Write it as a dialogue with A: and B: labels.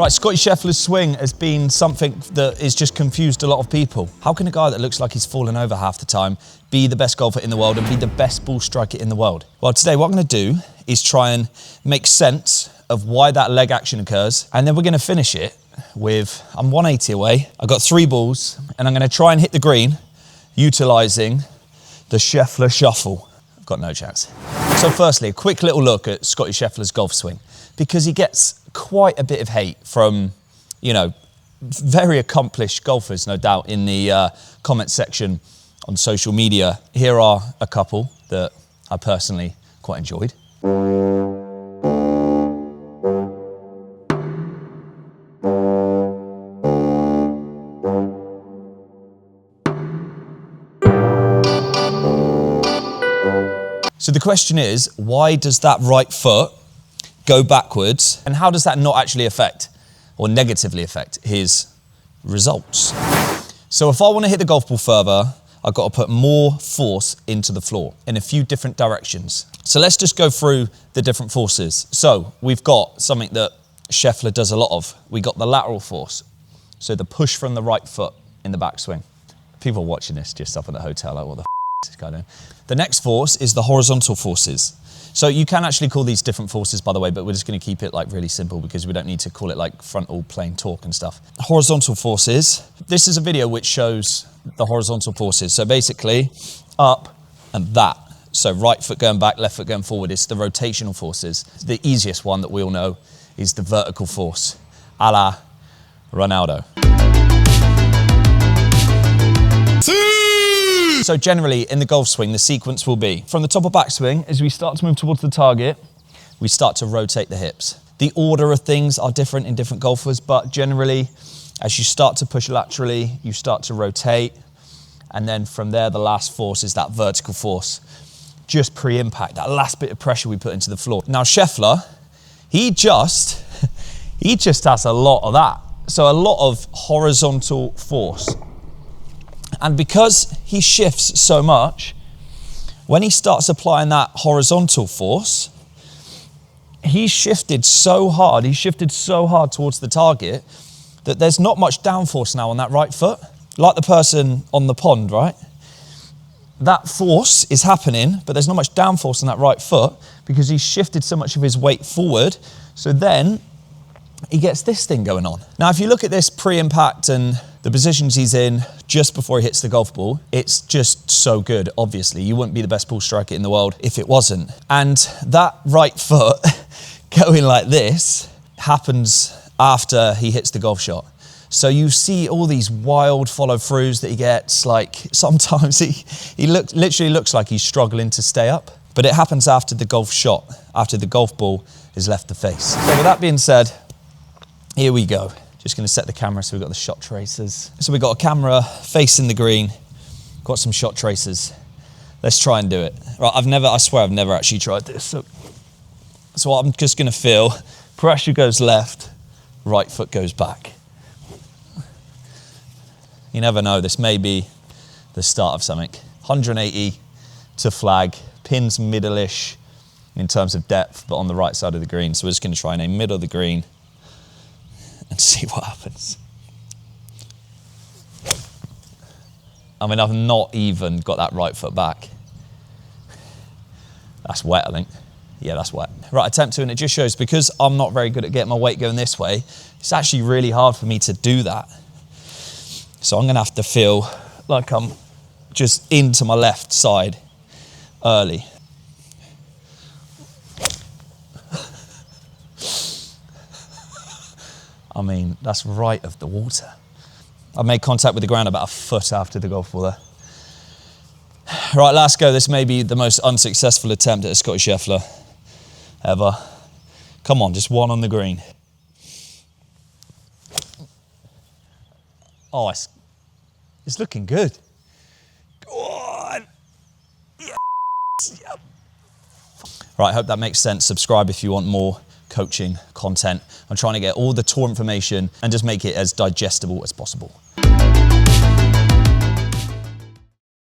A: Right, Scottie Sheffler's swing has been something that has just confused a lot of people. How can a guy that looks like he's fallen over half the time be the best golfer in the world and be the best ball striker in the world? Well, today what I'm going to do is try and make sense of why that leg action occurs, and then we're going to finish it with, I'm 180 away, I've got 3 balls, and I'm going to try and hit the green utilising the Sheffler shuffle. I've got no chance. So firstly, a quick little look at Scottie Sheffler's golf swing, because he gets quite a bit of hate from, you know, very accomplished golfers, no doubt, in the comment section on social media. Here are a couple that I personally quite enjoyed. So the question is, why does that right foot go backwards, and how does that not actually affect or negatively affect his results? So if I want to hit the golf ball further, I've got to put more force into the floor in a few different directions. So let's just go through the different forces. So we've got something that Sheffler does a lot of. We got the lateral force, so the push from the right foot in the backswing. People watching this just up at the hotel, like, what the f is this guy doing? The next force is the horizontal forces. So you can actually call these different forces, by the way, but we're just going to keep it like really simple because we don't need to call it like frontal plane torque and stuff. Horizontal forces. This is a video which shows the horizontal forces. So basically up and that. So right foot going back, left foot going forward. It's the rotational forces. The easiest one that we all know is the vertical force, a la Ronaldo. So generally in the golf swing, the sequence will be from the top of backswing, as we start to move towards the target, we start to rotate the hips. The order of things are different in different golfers, but generally, as you start to push laterally, you start to rotate. And then from there, the last force is that vertical force, just pre-impact, that last bit of pressure we put into the floor. Now Sheffler, he just has a lot of that. So a lot of horizontal force. And because he shifts so much, when he starts applying that horizontal force, he shifted so hard towards the target that there's not much downforce now on that right foot. Like the person on the pond, right? That force is happening, but there's not much downforce on that right foot because he shifted so much of his weight forward. So then he gets this thing going on. Now, if you look at this pre-impact and the positions he's in just before he hits the golf ball, it's just so good, obviously. You wouldn't be the best ball striker in the world if it wasn't. And that right foot going like this happens after he hits the golf shot. So you see all these wild follow-throughs that he gets, like sometimes he literally looks like he's struggling to stay up. But it happens after the golf shot, after the golf ball has left the face. So with that being said, here we go. Just going to set the camera so we've got the shot tracers. So we've got a camera facing the green, got some shot tracers. Let's try and do it. Right, I swear I've never actually tried this. So I'm just going to feel, pressure goes left, right foot goes back. You never know, this may be the start of something. 180 to flag, pins middle-ish in terms of depth, but on the right side of the green. So we're just going to try and aim middle of the green and see what happens. I mean, I've not even got that right foot back. That's wet, I think. Yeah, that's wet. Right, attempt to, and it just shows because I'm not very good at getting my weight going this way, it's actually really hard for me to do that. So I'm gonna have to feel like I'm just into my left side early. I mean, that's right of the water. I made contact with the ground about a foot after the golf ball there. Right, last go. This may be the most unsuccessful attempt at a Scottie Sheffler ever. Come on, just one on the green. Oh, it's looking good. Go on. Yes. Yep. Right, I hope that makes sense. Subscribe if you want more coaching content. I'm trying to get all the tour information and just make it as digestible as possible.